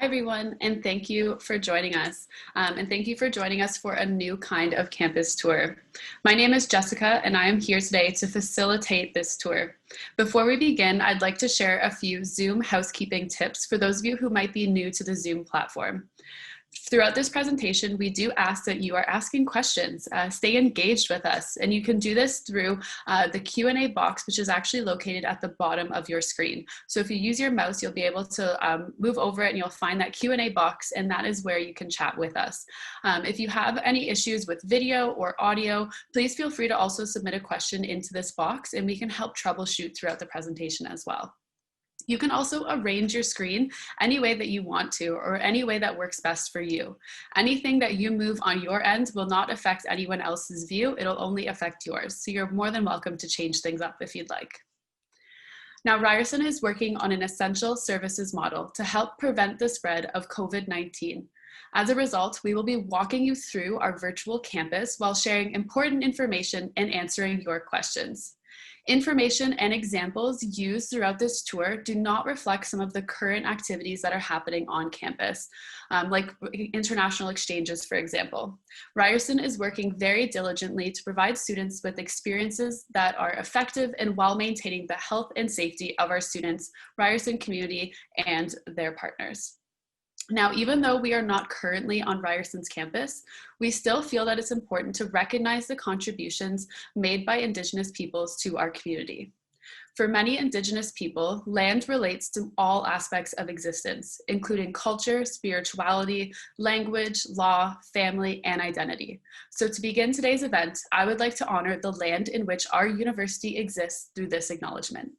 Hi, everyone, and thank you for joining us. And thank you for joining us for a new kind of campus tour. My name is Jessica, and I am here today to facilitate this tour. Before we begin, I'd like to share a few Zoom housekeeping tips for those of you who might be new to the Zoom platform. Throughout this presentation, we do ask that you are asking questions, stay engaged with us, and you can do this through the Q&A box, which is actually located at the bottom of your screen. So if you use your mouse, you'll be able to move over it and you'll find that Q&A box, and that is where you can chat with us. If you have any issues with video or audio, please feel free to also submit a question into this box, and we can help troubleshoot throughout the presentation as well. You can also arrange your screen any way that you want to, or any way that works best for you. Anything that you move on your end will not affect anyone else's view. It'll only affect yours. So you're more than welcome to change things up if you'd like. Now, Ryerson is working on an essential services model to help prevent the spread of COVID-19. As a result, we will be walking you through our virtual campus while sharing important information and answering your questions. Information and examples used throughout this tour do not reflect some of the current activities that are happening on campus, like international exchanges, for example. Ryerson is working very diligently to provide students with experiences that are effective and while maintaining the health and safety of our students, Ryerson community, and their partners. Now, even though we are not currently on Ryerson's campus, we still feel that it's important to recognize the contributions made by Indigenous peoples to our community. For many Indigenous people, land relates to all aspects of existence, including culture, spirituality, language, law, family, and identity. So to begin today's event, I would like to honor the land in which our university exists through this acknowledgement.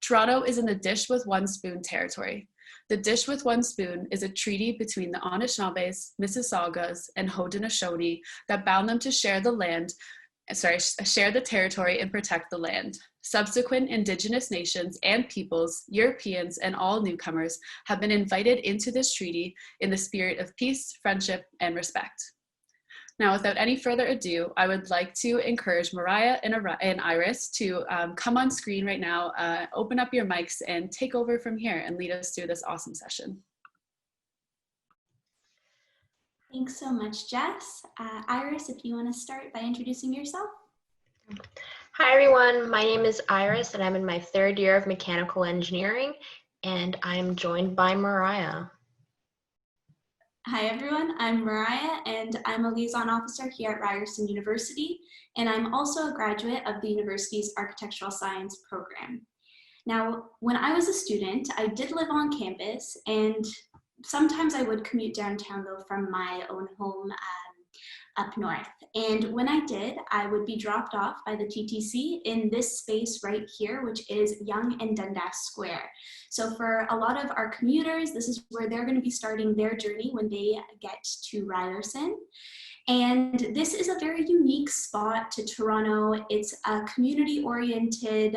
Toronto is in the Dish with One Spoon territory. The Dish with One Spoon is a treaty between the Anishinaabes, Mississaugas, and Haudenosaunee that bound them to share the territory and protect the land. Subsequent Indigenous nations and peoples, Europeans, and all newcomers have been invited into this treaty in the spirit of peace, friendship, and respect. Now, without any further ado, I would like to encourage Mariah and Iris to come on screen right now, open up your mics, and take over from here and lead us through this awesome session. Thanks so much, Jess. Iris, if you want to start by introducing yourself. Hi, everyone. My name is Iris, and I'm in my third year of mechanical engineering, and I'm joined by Mariah. Hi everyone, I'm Mariah and I'm a liaison officer here at Ryerson University, and I'm also a graduate of the university's architectural science program. Now, when I was a student, I did live on campus, and sometimes I would commute downtown though from my own home up north. And when I did, I would be dropped off by the TTC in this space right here, which is Yonge and Dundas Square. So for a lot of our commuters, this is where they're going to be starting their journey when they get to Ryerson. And this is a very unique spot to Toronto. It's a community-oriented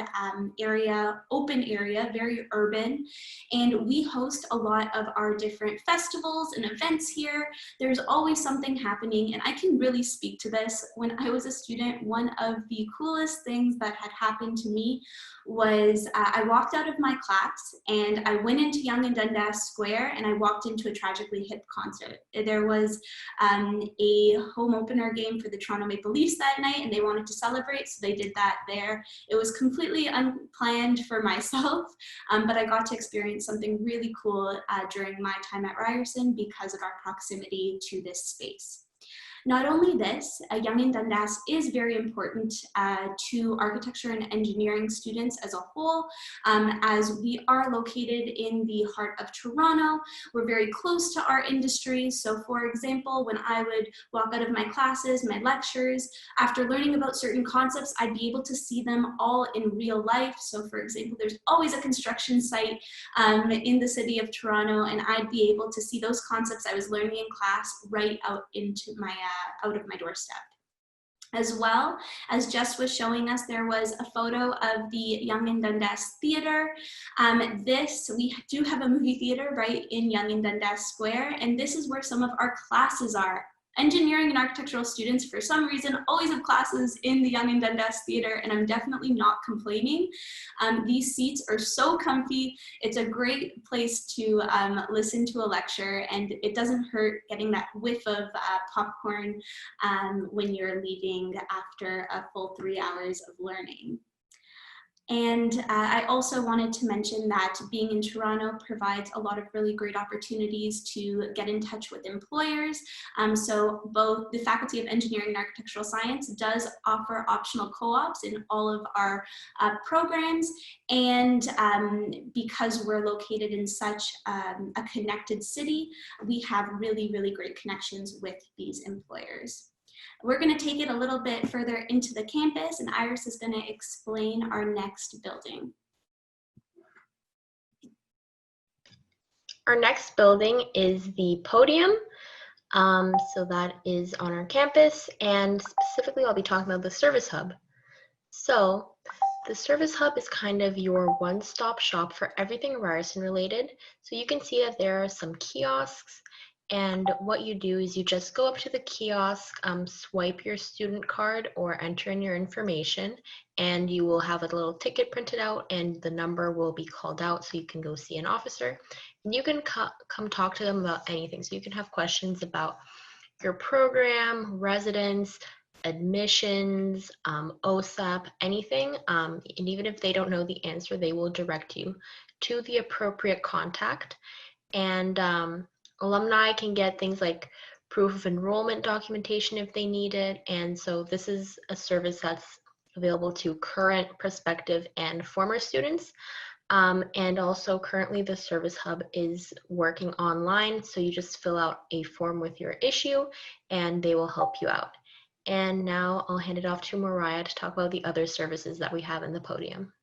area, open area, very urban. And we host a lot of our different festivals and events here. There's always something happening, and I can really speak to this. When I was a student, one of the coolest things that had happened to me was I walked out of my class and I went into Yonge and Dundas Square and I walked into a Tragically Hip concert. There was a home opener game for the Toronto Maple Leafs that night, and they wanted to celebrate, so they did that there. It was completely unplanned for myself, but I got to experience something really cool during my time at Ryerson because of our proximity to this space. Not only this, Yonge and Dundas is very important to architecture and engineering students as a whole, as we are located in the heart of Toronto. We're very close to our industries. So for example, when I would walk out of my classes, my lectures, after learning about certain concepts, I'd be able to see them all in real life. So for example, there's always a construction site in the city of Toronto, and I'd be able to see those concepts I was learning in class right out into my out of my doorstep. As well, as Jess was showing us, there was a photo of the Yonge and Dundas Theatre. We do have a movie theater right in Yonge and Dundas Square, and this is where some of our classes are Engineering and architectural students, for some reason, always have classes in the Yonge and Dundas Theatre, and I'm definitely not complaining. These seats are so comfy. It's a great place to listen to a lecture, and it doesn't hurt getting that whiff of popcorn when you're leaving after a full 3 hours of learning. And I also wanted to mention that being in Toronto provides a lot of really great opportunities to get in touch with employers. So both the Faculty of Engineering and Architectural Science does offer optional co-ops in all of our programs. And because we're located in such a connected city, we have really, really great connections with these employers. We're going to take it a little bit further into the campus, and Iris is going to explain our next building. Our next building is the Podium. So that is on our campus, and specifically I'll be talking about the service hub. So the service hub is kind of your one-stop shop for everything Ryerson related. So you can see that there are some kiosks. And what you do is you just go up to the kiosk, swipe your student card or enter in your information, and you will have a little ticket printed out and the number will be called out so you can go see an officer. And you can come talk to them about anything. So you can have questions about your program, residence, admissions, OSAP, anything. And even if they don't know the answer, they will direct you to the appropriate contact. And alumni can get things like proof of enrollment documentation if they need it. And so this is a service that's available to current, prospective, and former students. And also currently the service hub is working online. So you just fill out a form with your issue and they will help you out. And now I'll hand it off to Mariah to talk about the other services that we have in the Podium.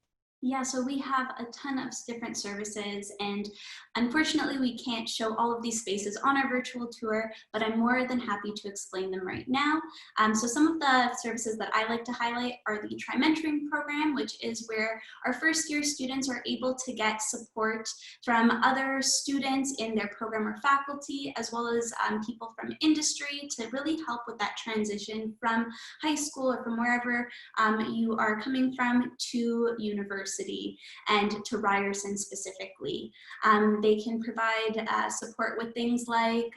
Yeah, so we have a ton of different services, and unfortunately we can't show all of these spaces on our virtual tour, but I'm more than happy to explain them right now. So some of the services that I like to highlight are the tri-mentoring program, which is where our first year students are able to get support from other students in their program or faculty, as well as people from industry to really help with that transition from high school or from wherever you are coming from to university and to Ryerson specifically. They can provide support with things like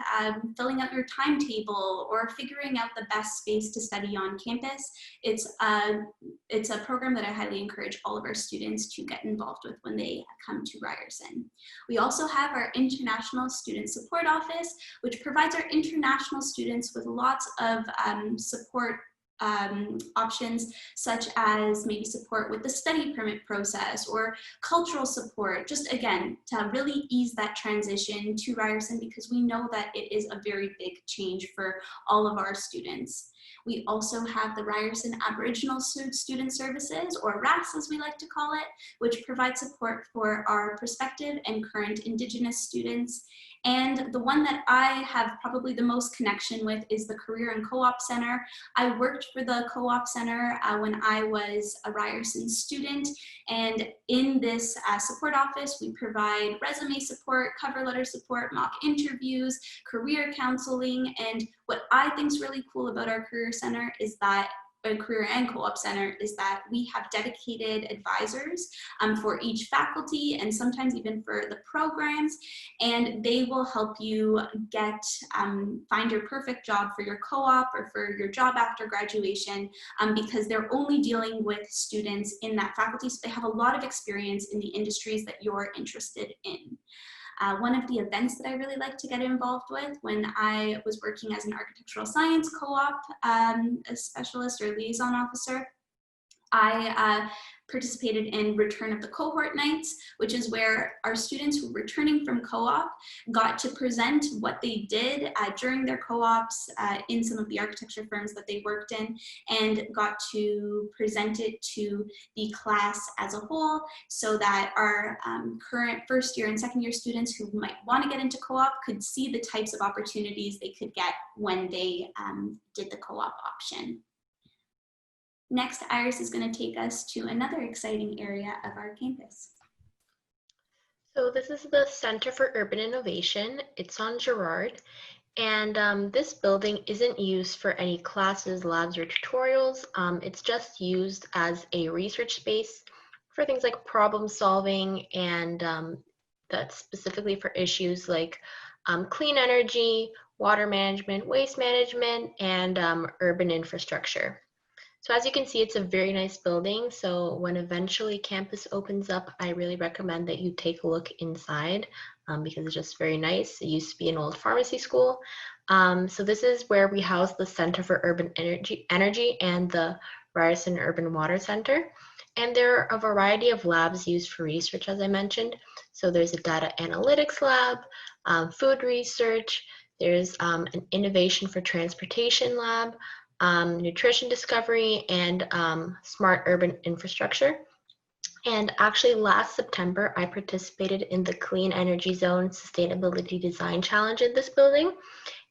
filling out your timetable or figuring out the best space to study on campus. It's a program that I highly encourage all of our students to get involved with when they come to Ryerson. We also have our International Student Support Office, which provides our international students with lots of support options, such as maybe support with the study permit process or cultural support, just again to really ease that transition to Ryerson, because we know that it is a very big change for all of our students. We also have the Ryerson Aboriginal Student Services, or RAS as we like to call it, which provides support for our prospective and current Indigenous students. And the one that I have probably the most connection with is the Career and Co-op Center. I worked for the Co-op Center when I was a Ryerson student, and in this support office, we provide resume support, cover letter support, mock interviews, career counseling, and what I think is really cool about our Career Center is that Career and Co-op Center is that we have dedicated advisors for each faculty and sometimes even for the programs, and they will help you get find your perfect job for your co-op or for your job after graduation, because they're only dealing with students in that faculty, so they have a lot of experience in the industries that you're interested in. One of the events that I really like to get involved with when I was working as an architectural science co-op specialist or liaison officer, I participated in Return of the Cohort Nights, which is where our students who were returning from co-op got to present what they did during their co-ops in some of the architecture firms that they worked in, and got to present it to the class as a whole, so that our current first year and second year students who might want to get into co-op could see the types of opportunities they could get when they did the co-op option. Next, Iris is going to take us to another exciting area of our campus. So this is the Center for Urban Innovation. It's on Girard, And this building isn't used for any classes, labs, or tutorials. It's just used as a research space for things like problem solving, and that's specifically for issues like clean energy, water management, waste management, and urban infrastructure. So as you can see, it's a very nice building. So when eventually campus opens up, I really recommend that you take a look inside because it's just very nice. It used to be an old pharmacy school. So this is where we house the Center for Urban Energy and the Ryerson Urban Water Center. And there are a variety of labs used for research, as I mentioned. So there's a data analytics lab, food research, there's an innovation for transportation lab, nutrition discovery, and smart urban infrastructure. And actually last September, I participated in the Clean Energy Zone Sustainability Design Challenge in this building.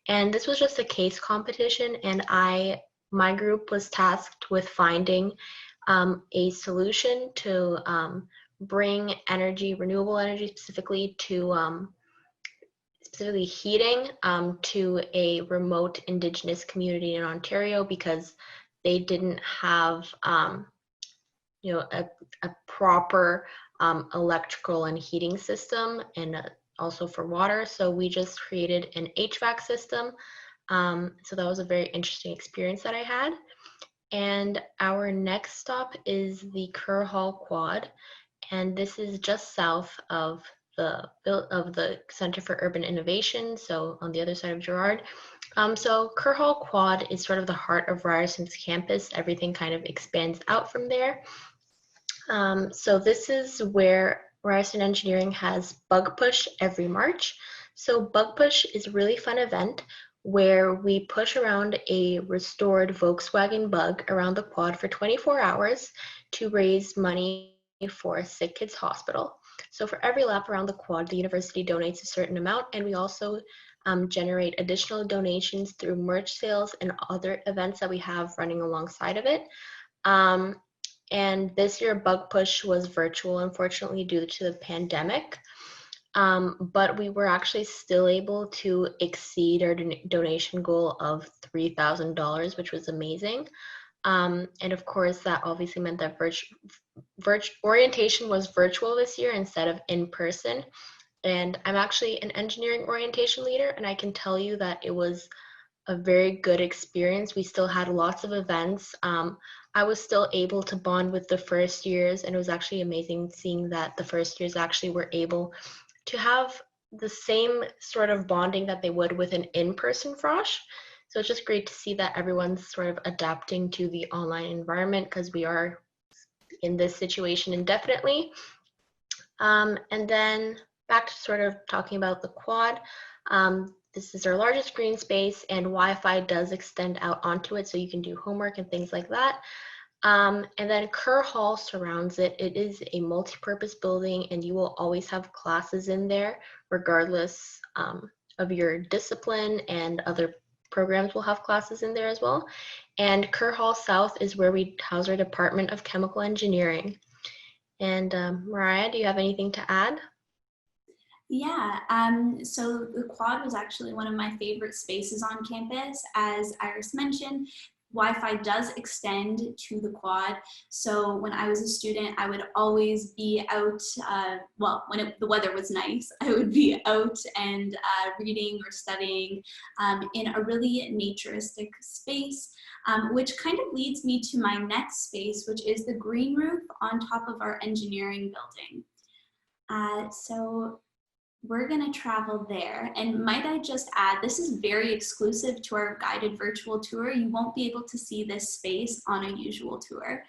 And this was just a case competition, and my group was tasked with finding a solution to bring energy, renewable energy specifically to specifically heating to a remote Indigenous community in Ontario, because they didn't have a proper electrical and heating system, and also for water. So we just created an HVAC system. So that was a very interesting experience that I had. And our next stop is the Kerr Hall Quad, and this is just south of the Center for Urban Innovation, so on the other side of Gerrard. So Kerr Hall Quad is sort of the heart of Ryerson's campus. Everything kind of expands out from there. So this is where Ryerson Engineering has Bug Push every March. So Bug Push is a really fun event where we push around a restored Volkswagen Bug around the quad for 24 hours to raise money for Sick Kids Hospital. So for every lap around the quad, the university donates a certain amount, and we also generate additional donations through merch sales and other events that we have running alongside of it. And this year, Bug Push was virtual, unfortunately, due to the pandemic. But we were actually still able to exceed our donation goal of $3,000, which was amazing. And of course, that obviously meant that orientation was virtual this year instead of in person. And I'm actually an engineering orientation leader, and I can tell you that it was a very good experience. We still had lots of events. I was still able to bond with the first years, and it was actually amazing seeing that the first years actually were able to have the same sort of bonding that they would with an in-person frosh. So it's just great to see that everyone's sort of adapting to the online environment, because we are in this situation indefinitely. And then back to sort of talking about the quad. This is our largest green space, and Wi-Fi does extend out onto it, so you can do homework and things like that. And then Kerr Hall surrounds it. It is a multi-purpose building, and you will always have classes in there, regardless of your discipline, and other programs will have classes in there as well. And Kerr Hall South is where we house our Department of Chemical Engineering. And Mariah, do you have anything to add? Yeah, so the quad was actually one of my favorite spaces on campus. As Iris mentioned, Wi-Fi does extend to the quad. So when I was a student, I would always be out, well, when the weather was nice, I would be out and reading or studying in a really naturistic space, which kind of leads me to my next space, which is the green roof on top of our engineering building. So we're gonna travel there, and might I just add, this is very exclusive to our guided virtual tour. You won't be able to see this space on a usual tour.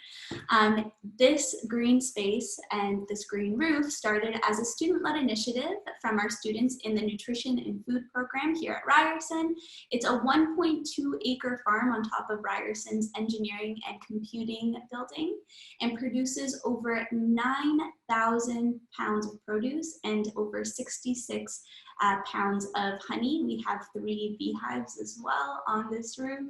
This green space and this green roof started as a student-led initiative from our students in the nutrition and food program here at Ryerson. It's a 1.2 acre farm on top of Ryerson's engineering and computing building, and produces over 9,000 pounds of produce and over 66 pounds of honey. We have 3 beehives as well on this roof.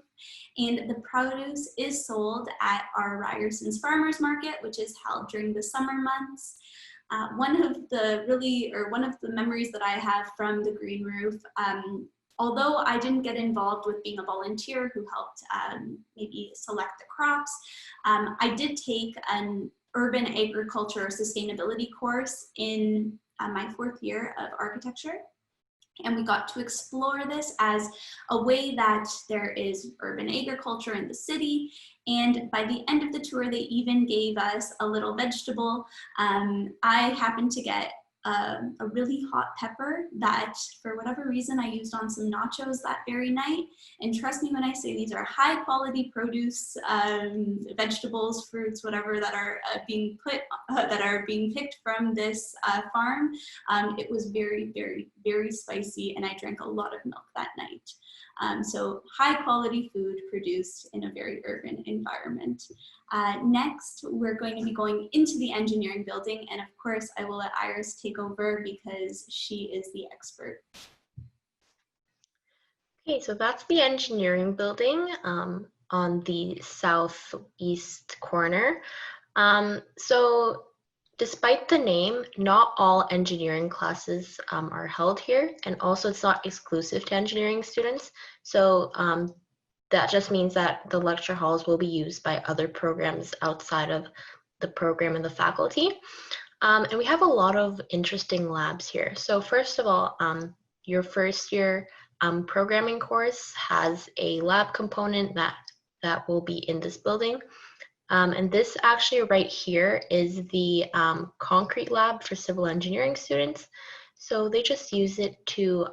And the produce is sold at our Ryerson's Farmers Market, which is held during the summer months. One of the memories that I have from the green roof although I didn't get involved with being a volunteer who helped maybe select the crops, I did take an urban agriculture sustainability course in my 4th year of architecture. And we got to explore this as a way that there is urban agriculture in the city. And by the end of the tour, they even gave us a little vegetable. I happened to get a really hot pepper that, for whatever reason, I used on some nachos that very night. And trust me when I say these are high quality produce, vegetables, fruits, whatever that are being picked from this farm. It was very, very, very spicy, and I drank a lot of milk that night. So high quality food produced in a very urban environment. Next, we're going to be going into the engineering building, and of course I will let Iris take over because she is the expert. Okay, so that's the engineering building on the southeast corner. So despite the name, not all engineering classes are held here, and also it's not exclusive to engineering students. So that just means that the lecture halls will be used by other programs outside of the program and the faculty. And we have a lot of interesting labs here. So first of all, your first year programming course has a lab component that will be in this building. And this actually right here is the concrete lab for civil engineering students. So they just use it to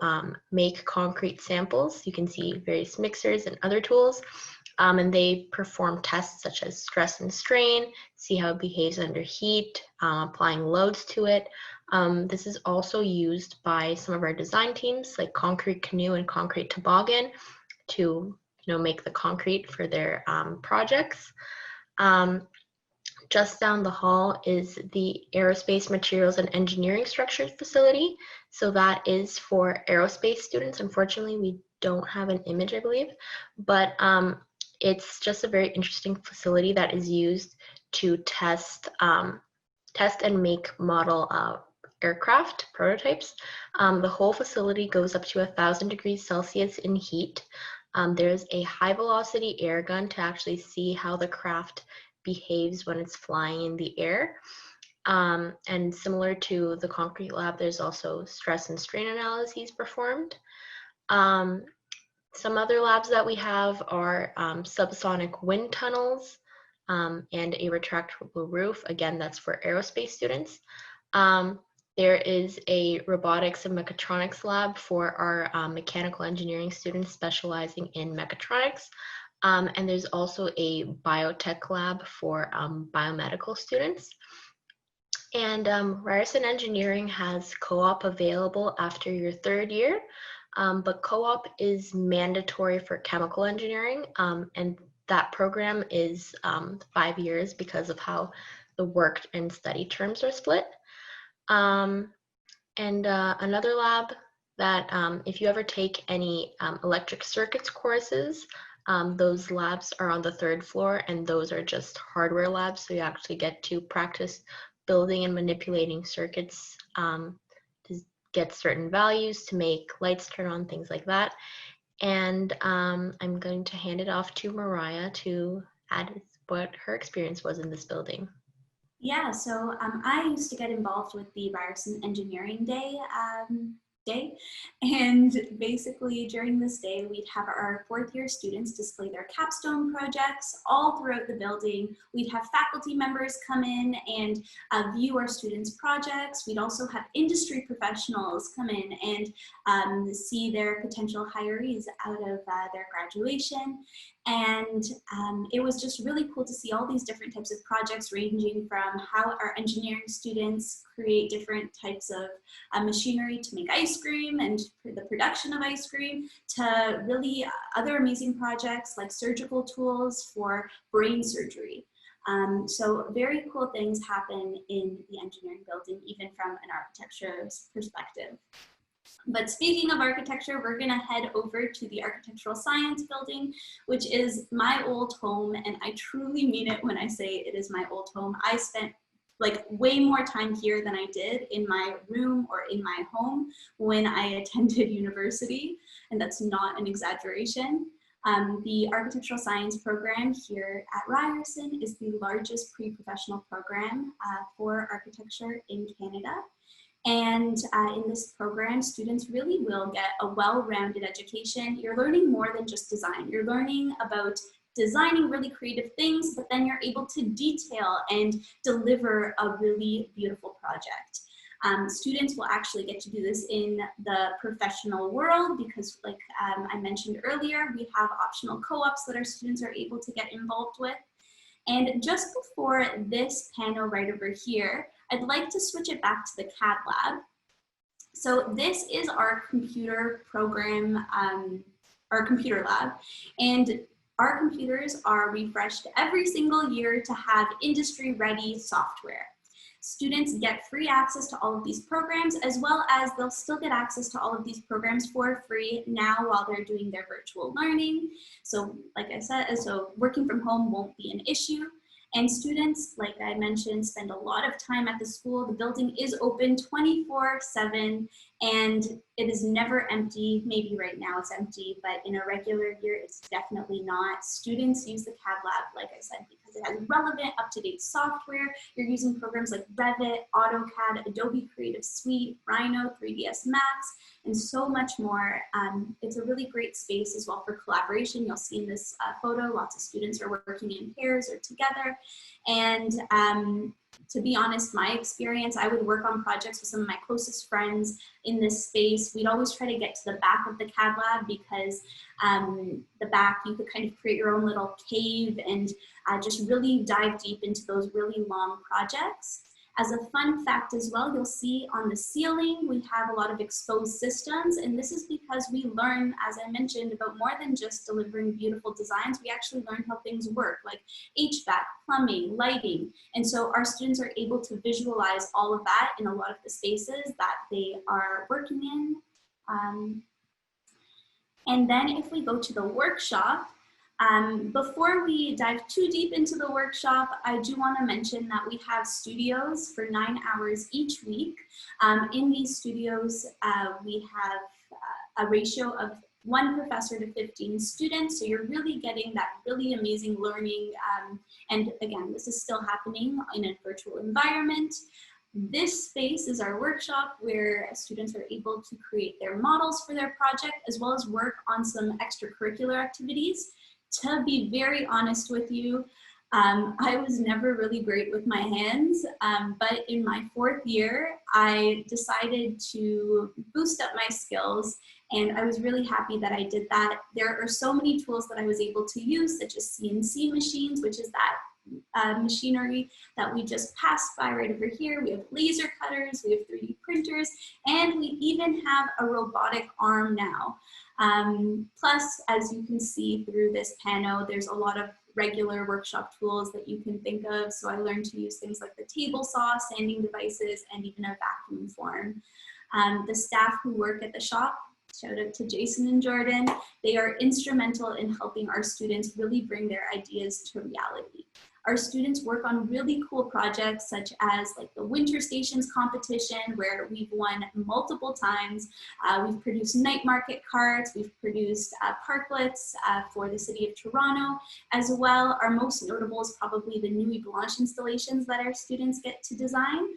make concrete samples. You can see various mixers and other tools. And they perform tests such as stress and strain, see how it behaves under heat, applying loads to it. This is also used by some of our design teams like Concrete Canoe and Concrete Toboggan to make the concrete for their projects. Just down the hall is the Aerospace Materials and Engineering Structures facility. So that is for aerospace students. Unfortunately, we don't have an image, I believe, but it's just a very interesting facility that is used to test and make model aircraft prototypes. The whole facility goes up to 1,000 degrees Celsius in heat. There's a high velocity air gun to actually see how the craft behaves when it's flying in the air. And similar to the concrete lab, there's also stress and strain analyses performed. Some other labs that we have are subsonic wind tunnels and a retractable roof. Again, that's for aerospace students. There is a robotics and mechatronics lab for our mechanical engineering students specializing in mechatronics. And there's also a biotech lab for biomedical students. And Ryerson Engineering has co-op available after your 3rd year, but co-op is mandatory for chemical engineering, and that program is 5 years because of how the work and study terms are split. And another lab that if you ever take any electric circuits courses, those labs are on the 3rd floor, and those are just hardware labs. So you actually get to practice building and manipulating circuits to get certain values to make lights turn on, things like that. And I'm going to hand it off to Mariah to add what her experience was in this building. Yeah, so I used to get involved with the Ryerson Engineering Day, and basically during this day we'd have our 4th year students display their capstone projects all throughout the building. We'd have faculty members come in and view our students' projects. We'd also have industry professionals come in and see their potential hirees out of their graduation. And it was just really cool to see all these different types of projects, ranging from how our engineering students create different types of machinery to make ice cream and the production of ice cream, to really other amazing projects like surgical tools for brain surgery. So very cool things happen in the engineering building, even from an architecture perspective. But speaking of architecture, we're gonna head over to the Architectural Science building, which is my old home, and I truly mean it when I say it is my old home. I spent like way more time here than I did in my room or in my home when I attended university. and that's not an exaggeration. The Architectural Science program here at Ryerson is the largest pre-professional program for architecture in Canada. And in this program, students really will get a well-rounded education. You're learning more than just design. You're learning about designing really creative things, but then you're able to detail and deliver a really beautiful project. Students will actually get to do this in the professional world because, like I mentioned earlier, we have optional co-ops that our students are able to get involved with. And just before this panel right over here, I'd like to switch it back to the CAD lab. So this is our computer program, our computer lab. And our computers are refreshed every single year to have industry-ready software. Students get free access to all of these programs, as well as they'll still get access to all of these programs for free now while they're doing their virtual learning. So like I said, so working from home won't be an issue. And students, like I mentioned, spend a lot of time at the school. The building is open 24/7 and it is never empty. Maybe right now it's empty, but in a regular year, it's definitely not. Students use the CAD lab, like I said, because it has relevant, up-to-date software. You're using programs like Revit, AutoCAD, Adobe Creative Suite, Rhino, 3ds Max, and so much more. It's a really great space as well for collaboration. You'll see in this photo, lots of students are working in pairs or together. And to be honest, my experience, I would work on projects with some of my closest friends in this space. We'd always try to get to the back of the CAD lab because the back, you could kind of create your own little cave and just really dive deep into those really long projects. As a fun fact as well, you'll see on the ceiling, we have a lot of exposed systems, and this is because we learn, as I mentioned, about more than just delivering beautiful designs. We actually learn how things work, like HVAC, plumbing, lighting, and so our students are able to visualize all of that in a lot of the spaces that they are working in. And then if we go to the workshop, before we dive too deep into the workshop, I do want to mention that we have studios for 9 hours each week. In these studios, we have a ratio of 1 professor to 15 students. So you're really getting that really amazing learning. And again, this is still happening in a virtual environment. This space is our workshop where students are able to create their models for their project, as well as work on some extracurricular activities. To be very honest with you, I was never really great with my hands, but in my 4th year, I decided to boost up my skills, and I was really happy that I did that. There are so many tools that I was able to use, such as CNC machines, which is that machinery that we just passed by right over here. We have laser cutters, we have 3D printers, and we even have a robotic arm now. Plus, as you can see through this panel, there's a lot of regular workshop tools that you can think of. So I learned to use things like the table saw, sanding devices, and even a vacuum form. The staff who work at the shop, shout out to Jason and Jordan, they are instrumental in helping our students really bring their ideas to reality. Our students work on really cool projects such as like the Winter Stations competition where we've won multiple times. We've produced night market carts, we've produced parklets for the city of Toronto as well. Our most notable is probably the Nuit Blanche installations that our students get to design.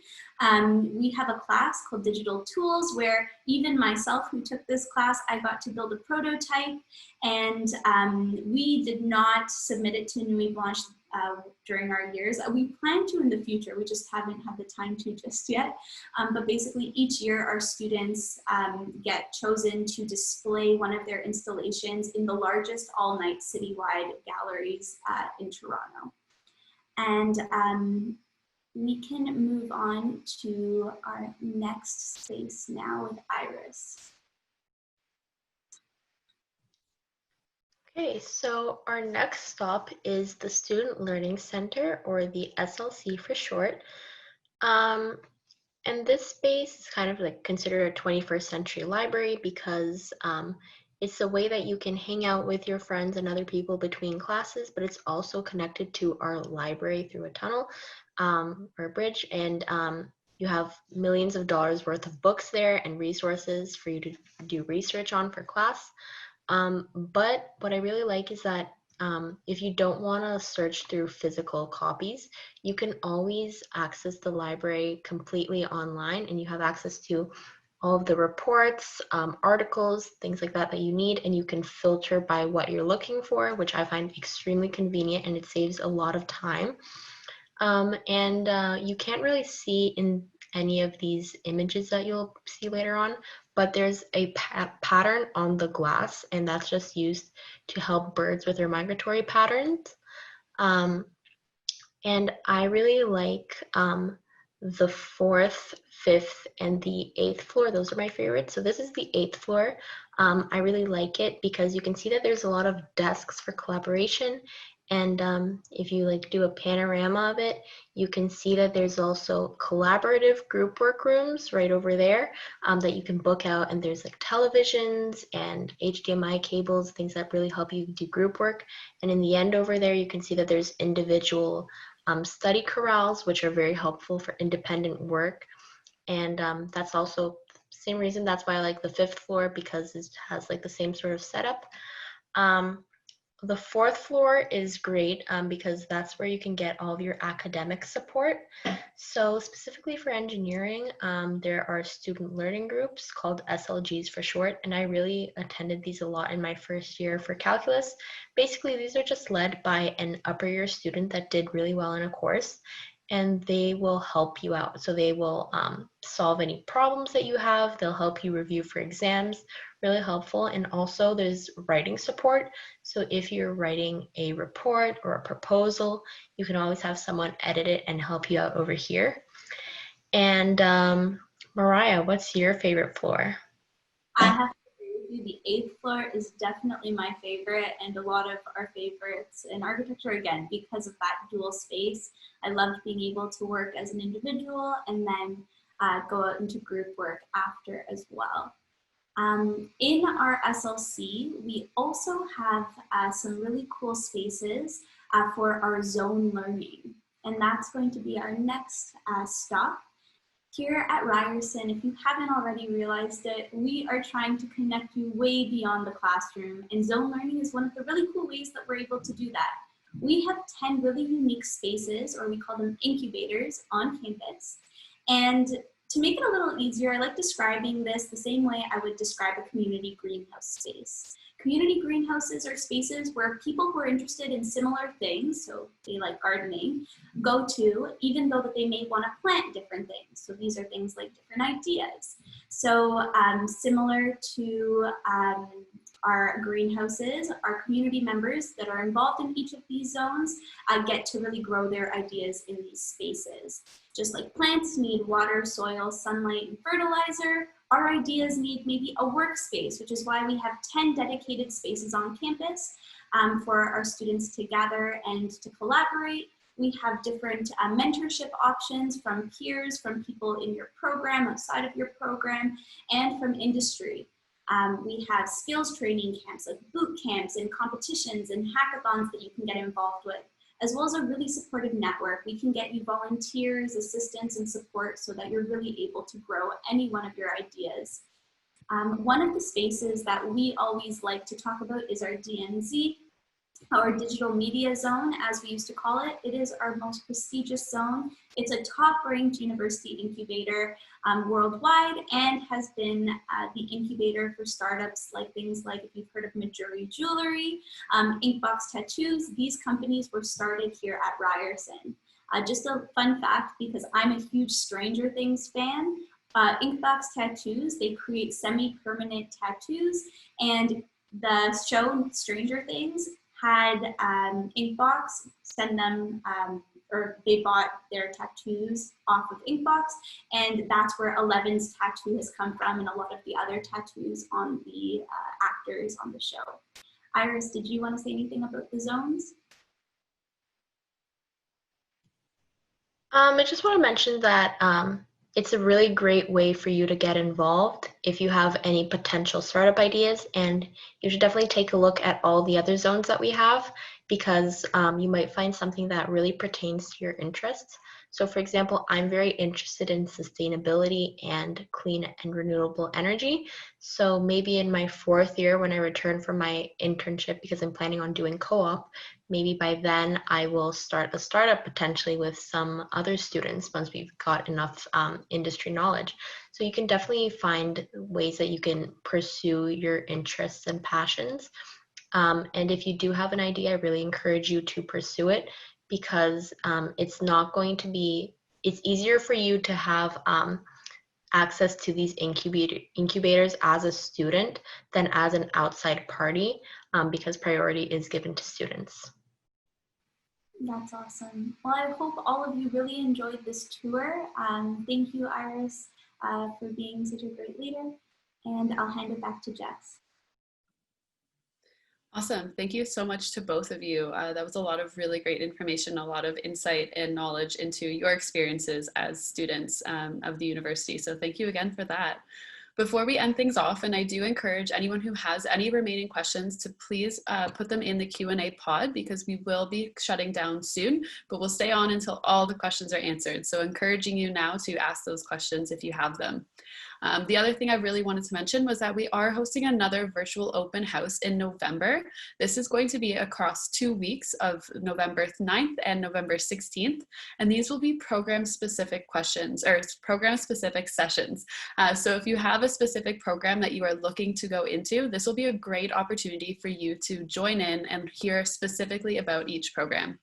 We have a class called Digital Tools where even myself who took this class, I got to build a prototype, and we did not submit it to Nuit Blanche during our years. We plan to in the future, we just haven't had the time to just yet. But basically each year our students get chosen to display one of their installations in the largest all-night citywide galleries in Toronto. And we can move on to our next space now with Iris. Okay, so our next stop is the Student Learning Center, or the SLC for short. And this space is kind of like considered a 21st century library because it's a way that you can hang out with your friends and other people between classes, but it's also connected to our library through a tunnel or a bridge. And You have millions of dollars worth of books there and resources for you to do research on for class. But what I really like is that if you don't want to search through physical copies, you can always access the library completely online, and you have access to all of the reports, articles, things like that that you need, and you can filter by what you're looking for, which I find extremely convenient, and it saves a lot of time. You can't really see in any of these images that you'll see later on, but there's a pattern on the glass, and that's just used to help birds with their migratory patterns. And I really like the 4th, 5th, and the 8th floor. Those are my favorites. So this is the 8th floor. I really like it because you can see that there's a lot of desks for collaboration. And if you like do a panorama of it, you can see that there's also collaborative group work rooms right over there that you can book out. And there's like televisions and HDMI cables, things that really help you do group work. And in the end over there, you can see that there's individual study corrals, which are very helpful for independent work. And that's also the same reason that's why I like the 5th floor, because it has like the same sort of setup. The 4th floor is great because that's where you can get all of your academic support. So specifically for engineering, there are student learning groups called SLGs for short, and I really attended these a lot in my first year for calculus. Basically, these are just led by an upper year student that did really well in a course, and they will help you out. So they will solve any problems that you have. They'll help you review for exams, really helpful. And also there's writing support. So if you're writing a report or a proposal, you can always have someone edit it and help you out over here. And Mariah, what's your favorite floor? I have to agree with you. The 8th floor is definitely my favorite, and a lot of our favorites in architecture, again, because of that dual space. I loved being able to work as an individual and then go out into group work after as well. In our SLC, we also have some really cool spaces for our zone learning, and that's going to be our next stop. Here at Ryerson, if you haven't already realized it, we are trying to connect you way beyond the classroom, and zone learning is one of the really cool ways that we're able to do that. We have 10 really unique spaces, or we call them incubators, on campus. And to make it a little easier, I like describing this the same way I would describe a community greenhouse space. Community greenhouses are spaces where people who are interested in similar things, so they like gardening, go to, even though that they may want to plant different things. So these are things like different ideas. So similar to our greenhouses, our community members that are involved in each of these zones get to really grow their ideas in these spaces. Just like plants need water, soil, sunlight, and fertilizer, our ideas need maybe a workspace, which is why we have 10 dedicated spaces on campus for our students to gather and to collaborate. We have different mentorship options from peers, from people in your program, outside of your program, and from industry. We have skills training camps, like boot camps and competitions and hackathons that you can get involved with, as well as a really supportive network. We can get you volunteers, assistance, and support so that you're really able to grow any one of your ideas. One of the spaces that we always like to talk about is our DMZ, our digital media zone, as we used to call it. It is our most prestigious zone. It's a top-ranked university incubator worldwide, and has been the incubator for startups like things like, if you've heard of Majuri Jewelry, Inkbox Tattoos. These companies were started here at Ryerson. Just a fun fact, because I'm a huge Stranger Things fan, Inkbox Tattoos, they create semi-permanent tattoos, and the show Stranger Things had Inkbox send them, or they bought their tattoos off of Inkbox, and that's where Eleven's tattoo has come from, and a lot of the other tattoos on the actors on the show. Iris, did you want to say anything about the zones? I just want to mention that it's a really great way for you to get involved if you have any potential startup ideas, and you should definitely take a look at all the other zones that we have, because you might find something that really pertains to your interests. So for example, I'm very interested in sustainability and clean and renewable energy. So maybe in my 4th year when I return from my internship, because I'm planning on doing co-op, maybe by then I will start a startup potentially with some other students once we've got enough industry knowledge. So you can definitely find ways that you can pursue your interests and passions. And if you do have an idea, I really encourage you to pursue it, because it's not going to be, it's easier for you to have access to these incubators as a student than as an outside party, because priority is given to students. That's awesome. Well, I hope all of you really enjoyed this tour. Thank you, Iris, for being such a great leader. And I'll hand it back to Jess. Awesome. Thank you so much to both of you. That was a lot of really great information, a lot of insight and knowledge into your experiences as students of the university. So thank you again for that. Before we end things off, and I do encourage anyone who has any remaining questions to please put them in the Q&A pod, because we will be shutting down soon, but we'll stay on until all the questions are answered. So encouraging you now to ask those questions if you have them. The other thing I really wanted to mention was that we are hosting another virtual open house in November. This is going to be across 2 weeks of November 9th and November 16th. And these will be program-specific questions or program-specific sessions. So if you have a specific program that you are looking to go into, this will be a great opportunity for you to join in and hear specifically about each program.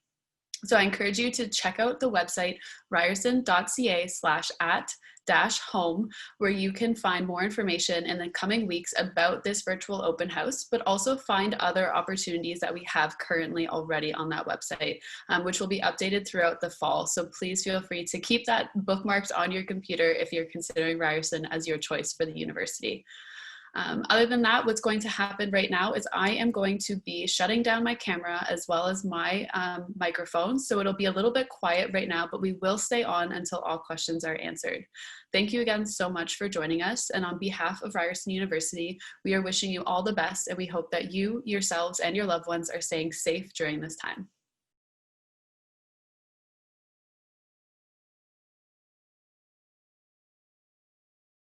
So I encourage you to check out the website ryerson.ca/at-home, where you can find more information in the coming weeks about this virtual open house, but also find other opportunities that we have currently already on that website, which will be updated throughout the fall. So please feel free to keep that bookmarked on your computer if you're considering Ryerson as your choice for the university. Other than that, what's going to happen right now is I am going to be shutting down my camera as well as my microphone. So it'll be a little bit quiet right now, but we will stay on until all questions are answered. Thank you again so much for joining us. And on behalf of Ryerson University, we are wishing you all the best, and we hope that you, yourselves, and your loved ones are staying safe during this time.